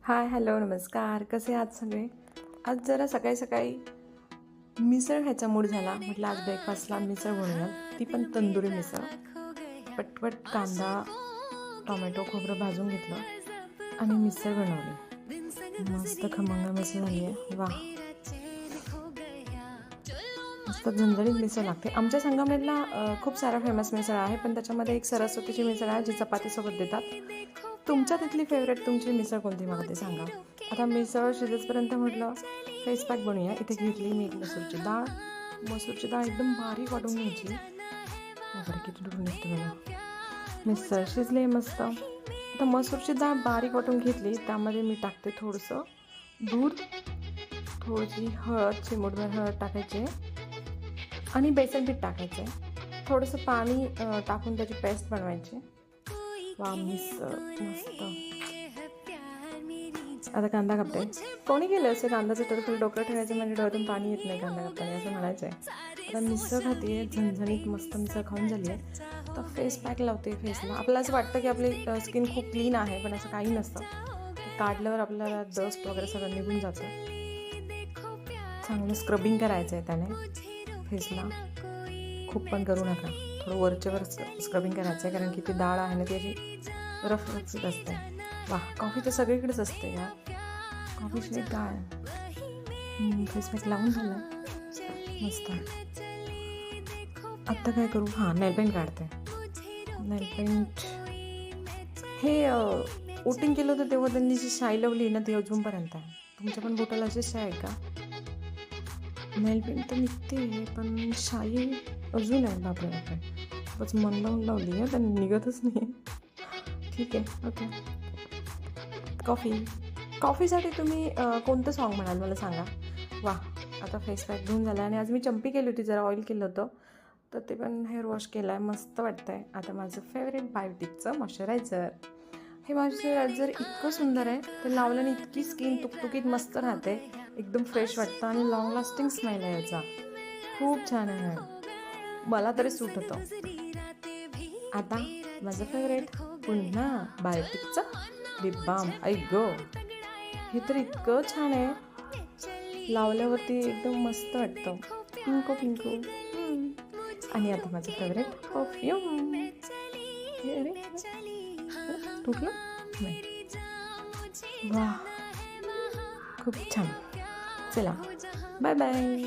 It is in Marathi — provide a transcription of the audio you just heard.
हाय, हॅलो, नमस्कार. कसे आहात सगळे? आज जरा सकाळी सकाळी मिसळ ह्याचा मूड झाला. म्हटलं आज ब्रेकफास्टला मिसळ बनवूया, ती पण तंदुरी मिसळ. पटपट कांदा, टोमॅटो, खोबरं भाजून घेतलं आणि मिसळ बनवली. मस्त खमंग मिसळ झाली आहे. वा, मस्त झणझणीत मिसळ लागते. आमच्या संगमेरला खूप साऱ्या फेमस मिसळ आहे, पण त्याच्यामध्ये एक सरस्वतीची मिसळ आहे जी चपातीसोबत देतात. तुमच्या तिथली फेवरेट तुमची मिसळ कोणती मला ते सांगा. आता मिसळ शिजेपर्यंत म्हटलं फेस पॅक बनवूया. इथे घेतली मी एक मसूरची डाळ एकदम बारीक वाटून घ्यायची. वगैरे किती धुवून निघते बघा. मिसळ शिजले मस्त. आता मसूरची डाळ बारीक वाटून घेतली, त्यामध्ये मी टाकते थोडंसं दूध, थोडीशी हळद, चिमूटभर हळद टाकायची आणि बेसन पीठ टाकायचं आहे. थोडंसं पाणी टाकून त्याची पेस्ट बनवायची. वा, मिसळ मस्त. आता कांदा कापते. कोणी केलं असेल कांद्याचं टरफल डोकं ठेवायचं म्हणजे डोळ्यातून पाणी येत नाही कांदा कापताना, असं म्हणायचं आहे. आता मिसळ खाते आहे, झणझणीत मस्त मिसळ खाऊन झाली आहे. तर फेस पॅक लावते फेसला. आपल्याला असं वाटतं की आपली स्किन खूप क्लीन आहे, पण असं काही नसतं. काढल्यावर आपल्याला डस्ट वगैरे सगळं निघून जातं. चांगलं स्क्रबिंग करायचं आहे त्याने फेसला. खूप पण करू नका, थोडं वरच्यावर स्क्रबिंग करायचं आहे, कारण की ती डाळ आहे ना ती अशी रफरफीत असते. वा, कॉफी तर सगळीकडेच असते यार. कॉफीशिवाय काय. फेस पॅक लावून झालं मस्त. आत्ता काय करू? हां, नेल पेंट काढते. नेल पेंट हे वोटिंग केलं होतं तेव्हा त्यांनी जी शाई लावली ना ती अजूनपर्यंत आहे. तुमच्या पण बोटाला अशी शाई आहे का? नेल पेंट तर निघते, पण शाई अजून आहे. बापरे बापरे, खूपच मन लावून लावली आहे, पण निघतच नाही. ठीक आहे, ओके. कॉफीसाठी तुम्ही कोणतं सॉन्ग म्हणाल मला सांगा. वा, आता फेस पॅक धुवून झाला आणि आज मी चंपी केली होती, जरा ऑइल केलं होतं, तर ते पण हेअर वॉश केलं आहे. मस्त वाटतं आहे. आता माझं फेवरेट बायोटिकचं मॉइश्चरायझर. हे मॉइश्चरायझर इतकं सुंदर आहे, ते लावल्याने इतकी स्किन तुकतुकीत मस्त राहते, एकदम फ्रेश वाटतं आणि लॉंग लास्टिंग स्मेल आहे याचा. खूप छान आहे, मला तरी सूट होतं. आता माझं फेवरेट पुन्हा बायोटिकचं लिप बाम. आई गो, हे तर इतकं छान आहे, लावल्यावरती एकदम मस्त वाटतं, पिंको पिंको. आणि आता माझं फेवरेट परफ्यूम. अरे तुटलं नाही. वा, खूप छान. चला, बाय बाय.